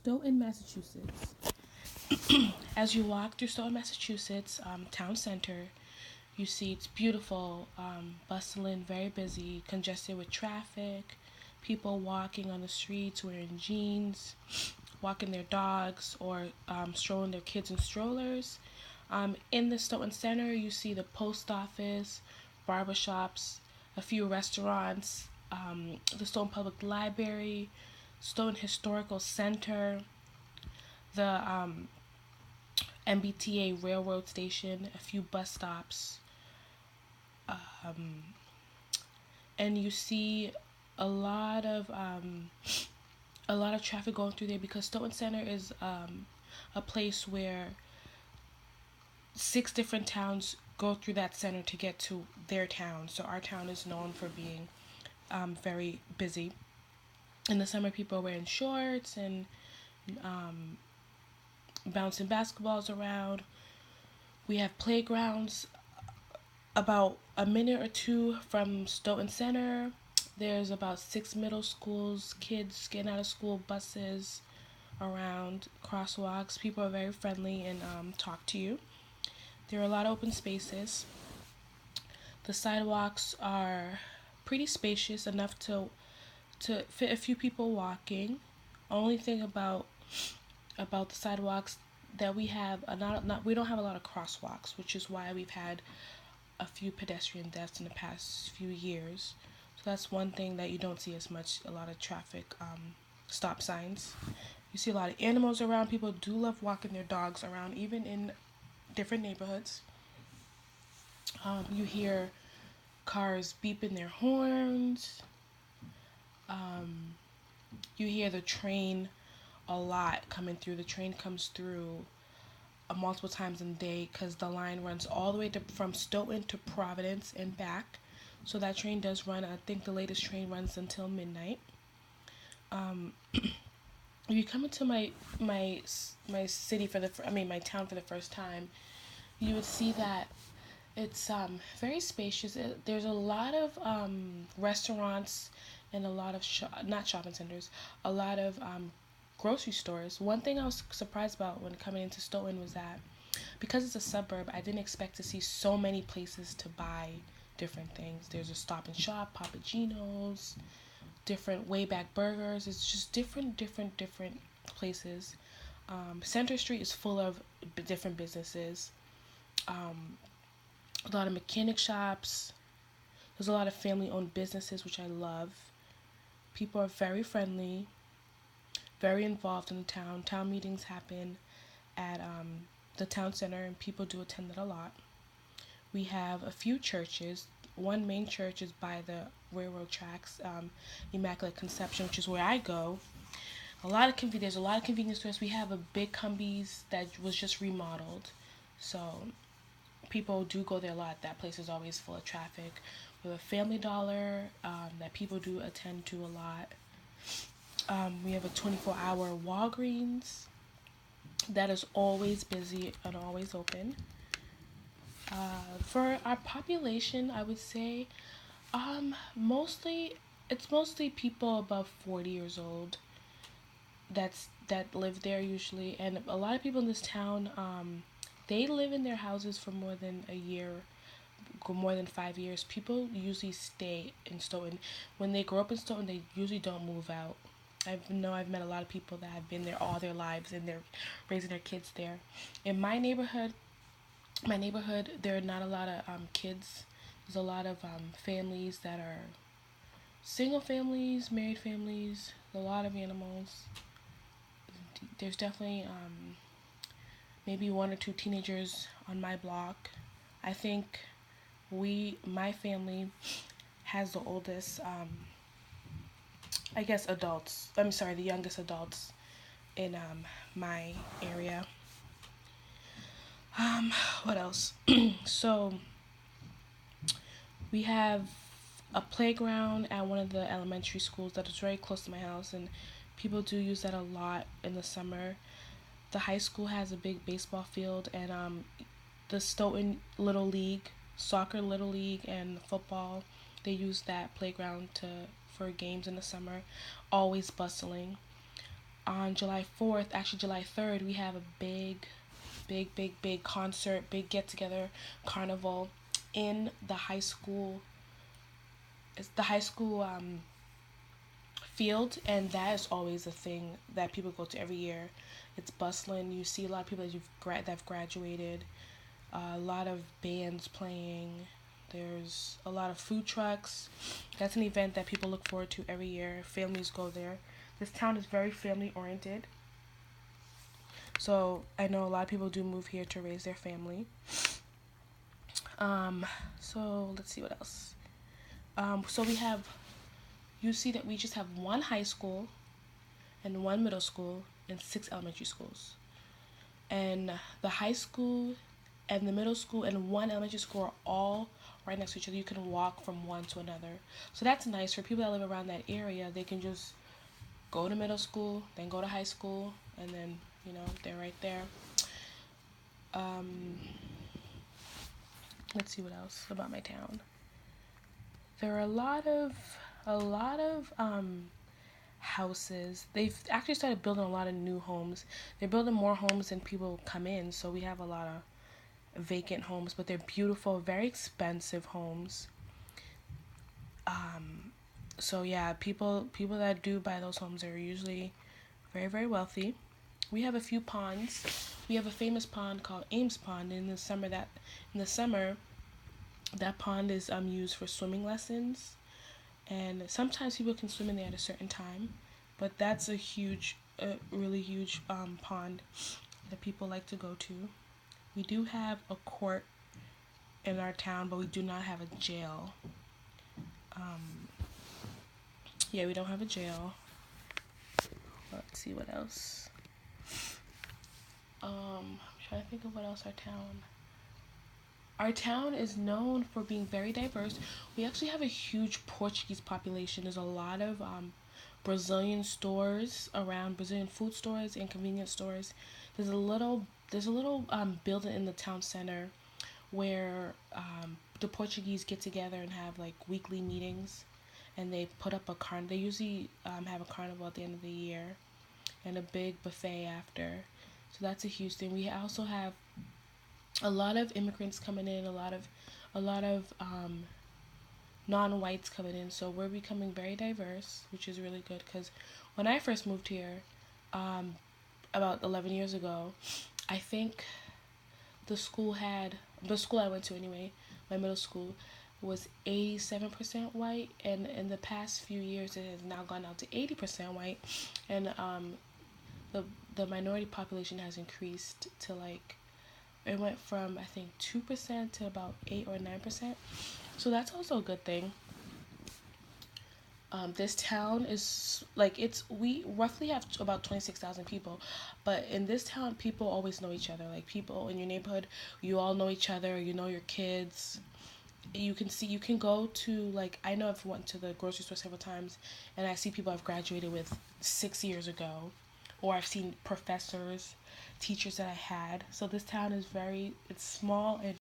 Stoughton, Massachusetts. As you walk through Stoughton, Massachusetts, town center, you see it's beautiful, bustling, very busy, congested with traffic, people walking on the streets wearing jeans, walking their dogs, or strolling their kids in strollers. In the Stoughton Center, you see the post office, barbershops, a few restaurants, the Stoughton Public Library, Stoughton Historical Center, the MBTA railroad station, a few bus stops, and you see a lot of traffic going through there because Stoughton Center is a place where 6 different towns go through that center to get to their town. So our town is known for being very busy. In the summer, people are wearing shorts and bouncing basketballs around. We have playgrounds about a minute or two from Stoughton Center. There's about 6 middle schools, kids getting out of school, buses around, crosswalks. People are very friendly and talk to you. There are a lot of open spaces. The sidewalks are pretty spacious, enough to fit a few people walking. Only thing about the sidewalks that we have, we don't have a lot of crosswalks, which is why we've had a few pedestrian deaths in the past few years. So that's one thing that you don't see as much, a lot of traffic stop signs. You see a lot of animals around. People do love walking their dogs around, even in different neighborhoods. You hear cars beeping their horns. You hear the train a lot coming through. The train comes through multiple times in the day because the line runs all the way from Stoughton to Providence and back. So that train does run. I think the latest train runs until midnight. If you come into my city my town for the first time, you would see that it's very spacious. There's a lot of restaurants and a lot of not shopping centers, a lot of grocery stores. One thing I was surprised about when coming into Stoughton was that because it's a suburb, I didn't expect to see so many places to buy different things. There's a Stop and Shop, Papa Gino's, different Wayback Burgers. It's just different places. Center Street is full of different businesses. A lot of mechanic shops. There's a lot of family-owned businesses, which I love. People are very friendly, very involved in the town. Town meetings happen at the town center, and people do attend it a lot. We have a few churches. One main church is by the railroad tracks, Immaculate Conception, which is where I go. There's a lot of convenience stores. We have a big Cumbies that was just remodeled, so people do go there a lot. That place is always full of traffic. We have a Family Dollar that people do attend to a lot. We have a 24-hour Walgreens that is always busy and always open. For our population, I would say it's mostly people above 40 years old that live there usually, and a lot of people in this town they live in their houses for more than a year, more than 5 years. People usually stay in Stoughton. When they grow up in Stoughton, they usually don't move out. I've met a lot of people that have been there all their lives and they're raising their kids there. In my neighborhood, there are not a lot of kids. There's a lot of families that are single families, married families, a lot of animals. There's definitely maybe 1 or 2 teenagers on my block. I think my family has the oldest, the youngest adults in my area. What else? So we have a playground at one of the elementary schools that is very close to my house, and people do use that a lot in the summer. The high school has a big baseball field, and the Stoughton Little League, soccer Little League, and football, they use that playground for games in the summer, always bustling. On July 4th, actually July 3rd, we have a big concert, big get together, carnival in the high school. It's the high school field, and that is always a thing that people go to every year. It's bustling. You see a lot of people that've graduated. A lot of bands playing. There's a lot of food trucks. That's an event that people look forward to every year. Families go there. This town is very family oriented. So I know a lot of people do move here to raise their family. So let's see what else. So you see that we just have one high school and one middle school and 6 elementary schools. And the high school and the middle school and one elementary school are all right next to each other. You can walk from one to another. So that's nice for people that live around that area. They can just go to middle school, then go to high school, and then, they're right there. Let's see what else about my town. There are a lot of houses. They've actually started building a lot of new homes. They're building more homes than people come in, so we have a lot of vacant homes, but they're beautiful, very expensive homes. So yeah, people that do buy those homes are usually very, very wealthy. We have a few ponds. We have a famous pond called Ames Pond. In the summer, that pond is used for swimming lessons, and sometimes people can swim in there at a certain time. But that's a really huge pond that people like to go to. We do have a court in our town, but we do not have a jail. We don't have a jail. Let's see what else. I'm trying to think of what else Our town is known for being very diverse. We actually have a huge Portuguese population. There's a lot of Brazilian stores around, Brazilian food stores and convenience stores. There's a little building in the town center where the Portuguese get together and have like weekly meetings, and they put up They usually have a carnival at the end of the year, and a big buffet after. So that's a huge thing. We also have a lot of immigrants coming in, a lot of non-whites coming in. So we're becoming very diverse, which is really good. Because when I first moved here, about 11 years ago, I think the school I went to anyway, my middle school, was 87% white, and in the past few years it has now gone down to 80% white, and the minority population has increased to it went from I think 2% to about 8 or 9%. So that's also a good thing. This town is we roughly have about 26,000 people, but in this town people always know each other. Like, people in your neighborhood, you all know each other, you know your kids. You can go to, I know I've went to the grocery store several times, and I see people I've graduated with 6 years ago, or I've seen teachers that I had. So this town it's small and